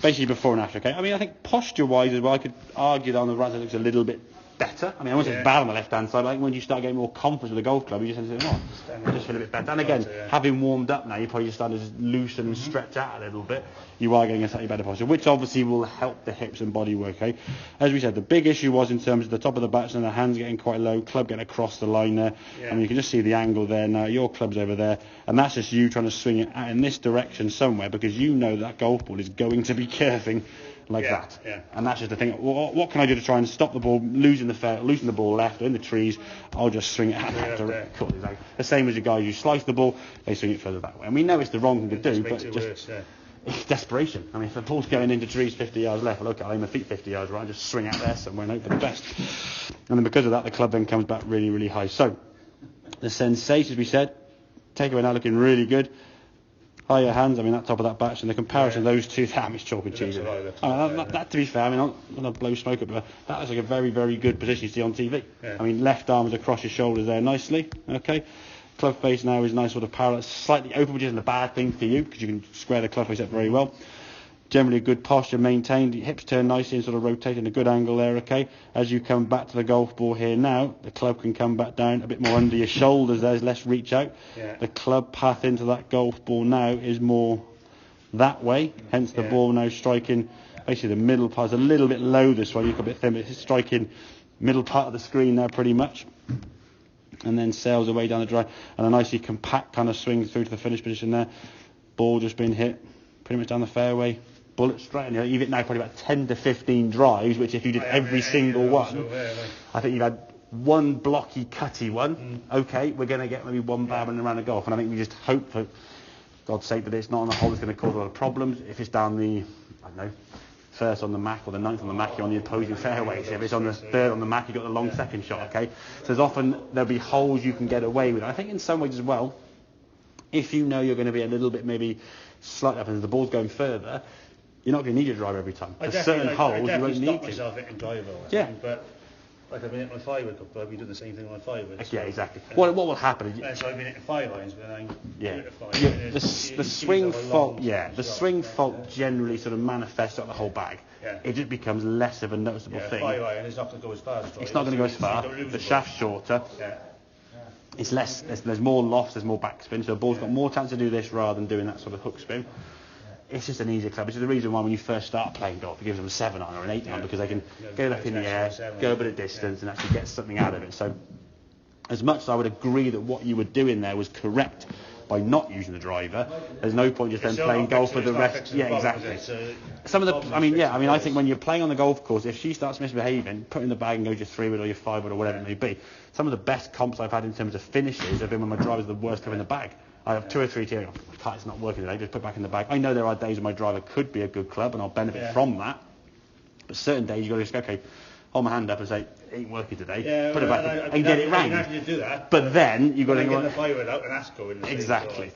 basically before and after. Okay, I mean, I think posture-wise as well, I could argue that on the right side it looks a little bit better. I mean, I wouldn't say it's bad on the left-hand side, but I think when you start getting more confidence with the golf club, you just tend to say, I just feel a bit better. And again, having warmed up now, you're probably just starting to just loosen and stretch out a little bit. You are getting a slightly better posture, which obviously will help the hips and body work. Okay, as we said, the big issue was in terms of the top of the batsman and the hands getting quite low, club getting across the line there. I mean, you can just see the angle there now. Your club's over there, and that's just you trying to swing it out in this direction somewhere, because you know that golf ball is going to be curving like that. And that's just the thing. What can I do to try and stop the ball losing the ball left or in the trees? I'll just swing it out that direction. Exactly. The same as the guys who slice the ball, they swing it further that way. And we know it's the wrong thing to do, but just it's desperation. I mean, if the ball's going into trees 50 yards left, well, okay, I'll aim my feet 50 yards right, just swing out there somewhere and hope for the best. And then because of that, the club then comes back really, really high. So the sensations, we said, takeaway now looking really good. Higher hands, I mean, that top of that batch, and the comparison of those two, that is chalk and cheese. That, to be fair, I mean, I'm not going to blow smoke up, but that was like a very, very good position you see on TV. I mean, left arm is across your shoulders there nicely, okay? Club face now is nice sort of parallel, slightly open, which isn't a bad thing for you, because you can square the club face up very well. Generally a good posture maintained, hips turn nicely and sort of rotate in a good angle there, okay? As you come back to the golf ball here now, the club can come back down a bit more under your shoulders, there's less reach out. The club path into that golf ball now is more that way, hence the ball now striking, basically the middle part is a little bit low this one, you've got a bit thin, but it's striking middle part of the screen there pretty much. And then sails away down the drive, and a nicely compact kind of swing through to the finish position there. Ball just been hit pretty much down the fairway. Bullet straight, and you've hit now probably about 10 to 15 drives, which if you did every single one, I think you've had one blocky, cutty one. Okay, we're going to get maybe one bad one around the golf, and I think we just hope, for God's sake, that it's not on the hole that's going to cause a lot of problems. If it's down the, I don't know, first on the Mac or the ninth on the Mac, you're on the opposing fairway. So if it's on the third on the Mac, you've got the long second shot, okay? So there's often, there'll be holes you can get away with. I think in some ways as well, if you know you're going to be a little bit maybe slightly up and the ball's going further, you're not going to need your driver every time. There's certain holes you won't need to. I myself hitting driver, but like I've been hitting my 5-wood couple, I'll be doing the same thing on my 5-wood. Yeah, exactly. What will happen? So I've been hitting 5 irons, but I'm the swing fault. The swing fault generally sort of manifests out the whole bag. It just becomes less of a noticeable thing. 5 iron is not going to go as far as it's not going to go as far. The shaft's shorter. It's less. There's more loft. There's more backspin. So the ball's got more chance to do this rather than doing that sort of hook spin. It's just an easier club, which is the reason why when you first start playing golf, it gives them a 7 iron or an 8 iron, because they can get it up in the air, go a bit of distance, and actually get something out of it. So, as much as I would agree that what you were doing there was correct by not using the driver, there's no point just then playing golf with the rest. Yeah, exactly. Some of the, I think when you're playing on the golf course, if she starts misbehaving, put in the bag and go your 3-wood or your 5-wood or whatever it may be. Some of the best comps I've had in terms of finishes have been when my driver's the worst club in the bag. I have 2 or 3 here. It's not working today. Just put it back in the bag. I know there are days when my driver could be a good club, and I'll benefit from that. But certain days you've got to just go, okay, hold my hand up and say, it ain't working today. Put it back and get it round. But then you've got to get the 5-wood out and that's going. Exactly.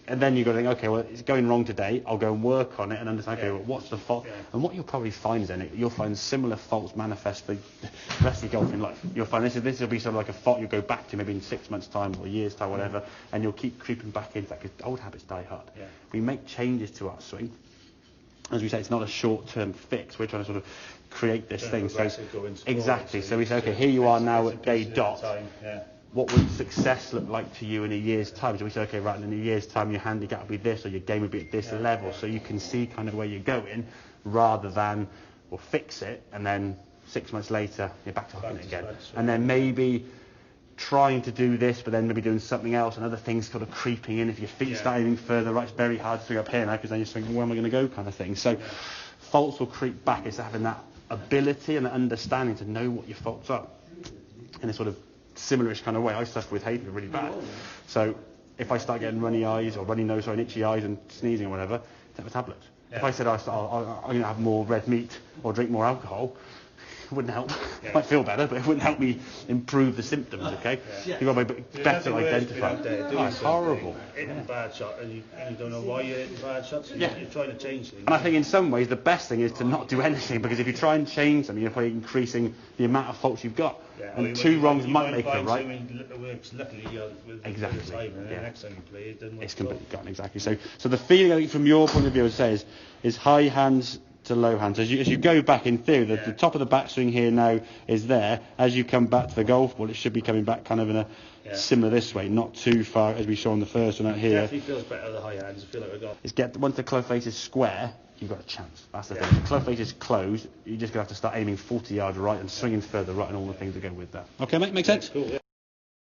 And then you've got to think, okay, well, it's going wrong today. I'll go and work on it and understand, okay, well, what's the fault? And what you'll probably find is then you'll find similar faults manifest the rest of your golfing life. You'll find this will be sort of like a fault you'll go back to maybe in 6 months' time or a year's time, whatever, and you'll keep creeping back into that, because old habits die hard. We make changes to our swing. As we say, it's not a short-term fix. We're trying to sort of create this thing. So exactly. So we say, okay, here you are now at day dot. What would success look like to you in a year's time? So we say, okay, right, in a year's time, your handicap will be this, or your game will be at this level, so you can see kind of where you're going, rather than, well, fix it, and then 6 months later, you're back to hooking it again. And then maybe trying to do this, but then maybe doing something else, and other things sort of creeping in. If your feet start aiming further right, it's very hard to swing up here now, because then you're thinking, where am I going to go, kind of thing. So faults will creep back. It's having that ability and that understanding to know what your faults are in a sort of similarish kind of way. I suffer with hay fever really bad. So if I start getting runny eyes or runny nose or itchy eyes and sneezing or whatever, take a tablet. If I said I'm going to have more red meat or drink more alcohol, wouldn't help. It might feel better, but it wouldn't help me improve the symptoms, okay? You've got to be better identify. Oh, it's horrible. Hitting a bad shot and you don't know why you're hitting bad shots. You're trying to change things. And I think in some ways the best thing is to not do anything, because if you try and change something, you're probably increasing the amount of faults you've got. And two wrongs might make a right. Luckily, exactly. The next time you play, it doesn't work. It's completely gone, exactly. So the feeling, I think, from your point of view, is high hands to low hands. As you go back, in theory, the top of the backswing here now is there. As you come back to the golf ball, it should be coming back kind of in a similar this way, not too far as we saw on the first one out here. It definitely feels better the high hands. I feel like I got. Once the club face is square, you've got a chance. That's the thing. If the club face is closed, you're just going to have to start aiming 40 yards right and swinging further right and all the things that go with that. Okay, mate, make sense? Cool, yeah.